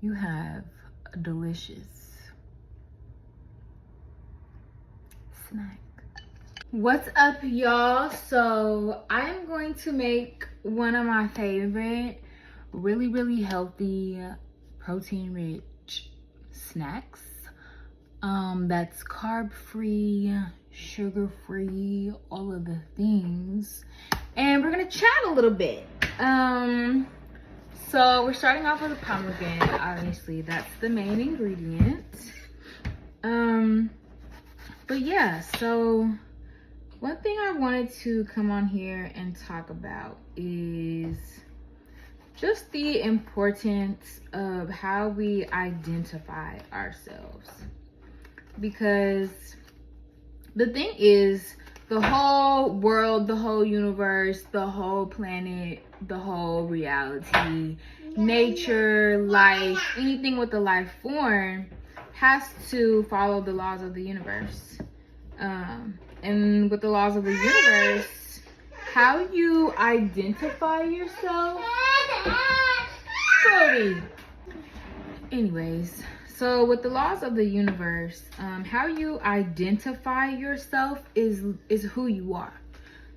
you have a delicious snack. What's up, y'all? So I am going to make one of my favorite really healthy protein rich snacks that's carb free, sugar free, all of the things, and we're gonna chat a little bit. So we're starting off with a pomegranate. Obviously that's the main ingredient. But yeah, so one thing I wanted to come on here and talk about is just the importance of how we identify ourselves. Because the thing is, the whole world, the whole universe, the whole planet, the whole reality, nature, life, anything with a life form has to follow the laws of the universe. And with the laws of the universe, how you identify yourself. Sorry. Anyways, so with the laws of the universe, how you identify yourself is who you are.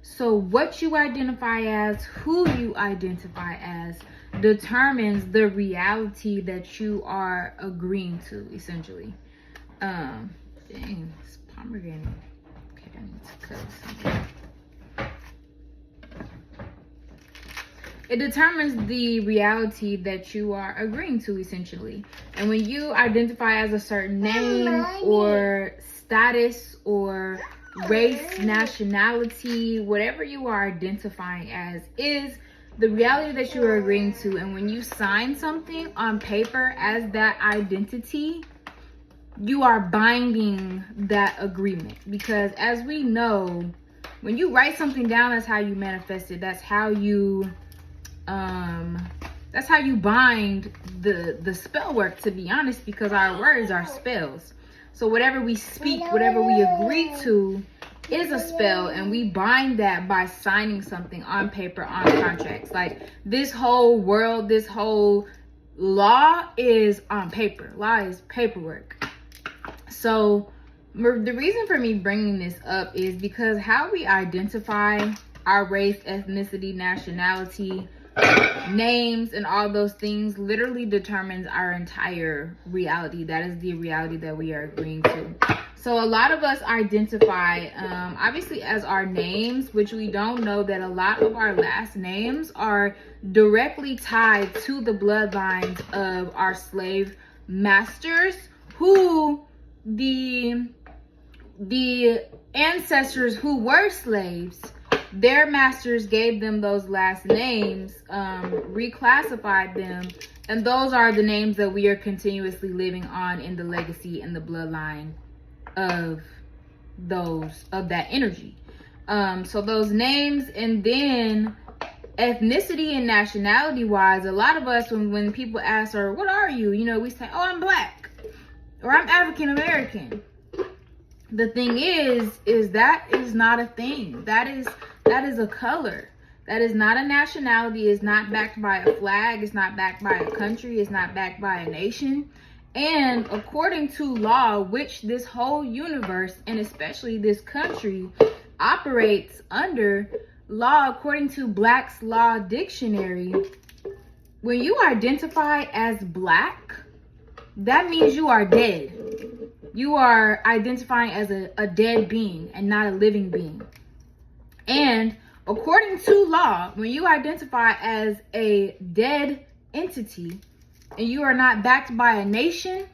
So what you identify as, who you identify as, determines the reality that you are agreeing to, essentially. Dang, this pomegranate. Okay, I need to cut something. It determines the reality that you are agreeing to, essentially. And when you identify as a certain name or status or race, nationality, whatever you are identifying as is the reality that you are agreeing to. And when you sign something on paper as that identity, you are binding that agreement. Because as we know, when you write something down, that's how you manifest it. That's how you bind the spell work, to be honest, because our words are spells. So whatever we speak, whatever we agree to is a spell, and we bind that by signing something on paper, on contracts. Like this whole world, this whole law is on paper. Law is paperwork. So the reason for me bringing this up is because how we identify our race, ethnicity, nationality, names, and all those things literally determines our entire reality. That is the reality that we are agreeing to. So a lot of us identify obviously as our names, which we don't know that a lot of our last names are directly tied to the bloodlines of our slave masters, who the ancestors who were slaves, their masters gave them those last names, reclassified them, and those are the names that we are continuously living on in the legacy and the bloodline of that energy. So those names, and then ethnicity and nationality wise, a lot of us, when people ask, or what are you, we say, oh, I'm black, or I'm African American. The thing is that is not a thing. That is a color. That is not a nationality. It's not backed by a flag. It's not backed by a country. It's not backed by a nation. And according to law, which this whole universe and especially this country operates under law, according to Black's Law Dictionary, when you identify as black, that means you are dead. You are identifying as a dead being and not a living being. And according to law, when you identify as a dead entity and you are not backed by a nation,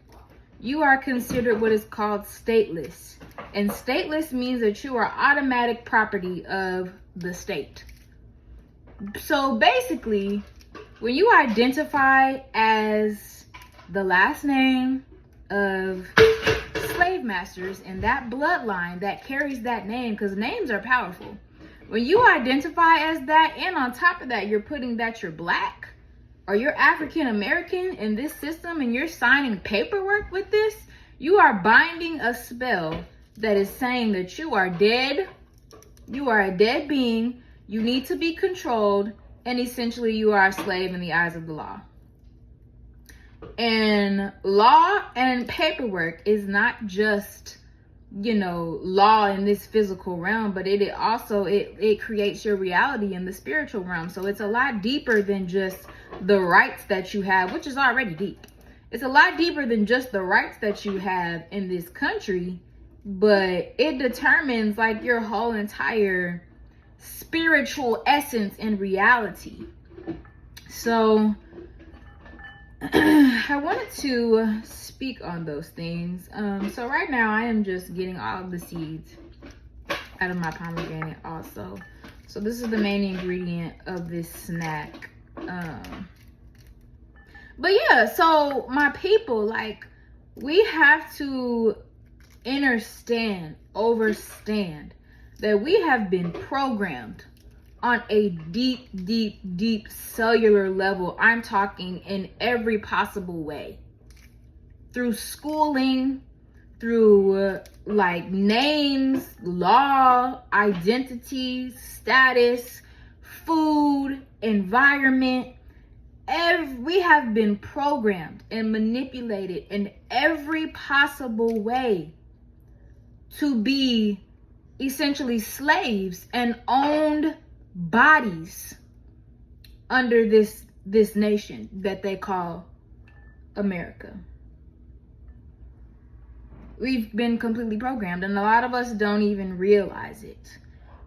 you are considered what is called stateless. And stateless means that you are automatic property of the state. So basically, when you identify as the last name of slave masters and that bloodline that carries that name, because names are powerful. When you identify as that, and on top of that, you're putting that you're black or you're African American in this system, and you're signing paperwork with this, you are binding a spell that is saying that you are dead, you are a dead being, you need to be controlled, and essentially you are a slave in the eyes of the law. And law and paperwork is not just, you know, law in this physical realm, but it also it creates your reality in the spiritual realm. So it's a lot deeper than just the rights that you have, which is already deep. It's a lot deeper than just the rights that you have in this country, but it determines like your whole entire spiritual essence and reality. So I wanted to speak on those things. So right now I am just getting all of the seeds out of my pomegranate also. So this is the main ingredient of this snack. But yeah, so my people, like, we have to overstand that we have been programmed on a deep cellular level. I'm talking in every possible way. Through schooling, through like names, law, identity, status, food, environment. We have been programmed and manipulated in every possible way to be essentially slaves and owned bodies under this nation that they call America. We've been completely programmed, and a lot of us don't even realize it.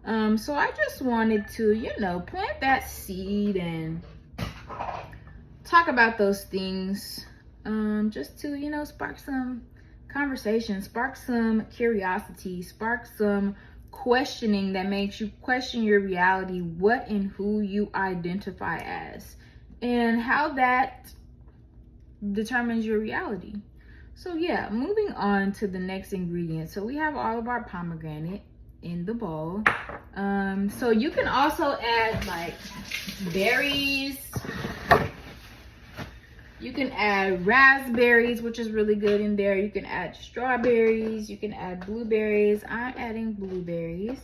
So I just wanted to, you know, plant that seed and talk about those things, just to, you know, spark some conversation, spark some curiosity, spark some questioning that makes you question your reality, what and who you identify as, and how that determines your reality. So yeah, moving on to the next ingredient. So we have all of our pomegranate in the bowl. So you can also add like berries. You can add raspberries, which is really good in there. You can add strawberries. You can add blueberries. I'm adding blueberries.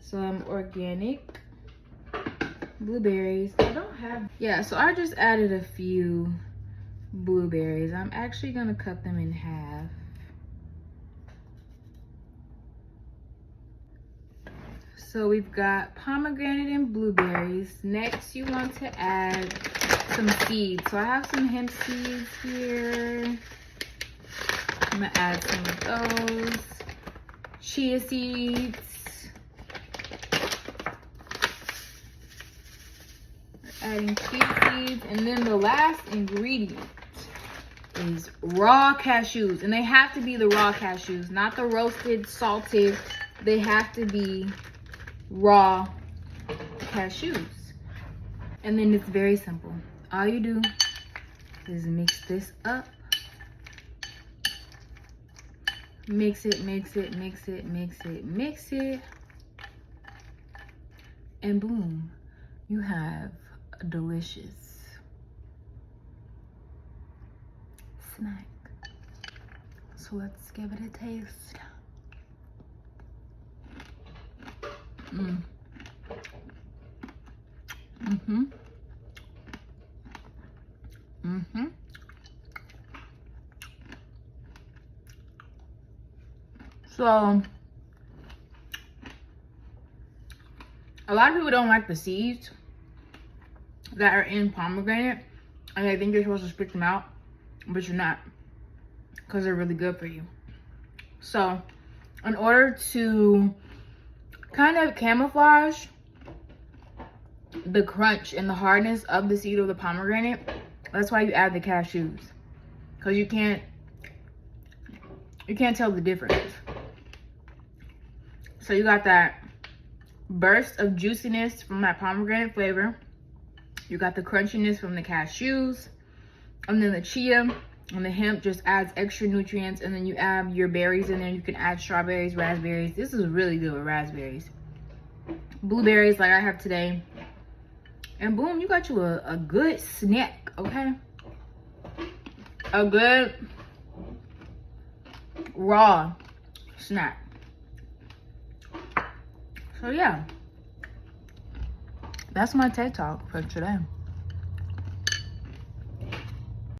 Some organic blueberries. I don't have, yeah, so I just added a few blueberries. I'm actually gonna cut them in half. So we've got pomegranate and blueberries. Next, you want to add some seeds. So I have some hemp seeds here. I'm gonna add some of those. Chia seeds. We're adding chia seeds. And then the last ingredient is raw cashews. And they have to be the raw cashews, not the roasted, salted. They have to be raw cashews. And then it's very simple. All you do is mix this up. Mix it, mix it, mix it, mix it, mix it. And boom, you have a delicious snack. So let's give it a taste. So a lot of people don't like the seeds that are in pomegranate, and they think you're supposed to spit them out, but you're not, because they're really good for you. So in order to kind of camouflage the crunch and the hardness of the seed of the pomegranate, that's why you add the cashews, because you can't tell the difference. So you got that burst of juiciness from that pomegranate flavor. You got the crunchiness from the cashews, and then the chia and the hemp just adds extra nutrients. And then you add your berries in there. You can add strawberries, raspberries. This is really good with raspberries. Blueberries like I have today. And boom, you got you a good snack, okay? A good raw snack. So yeah, that's my TED Talk for today.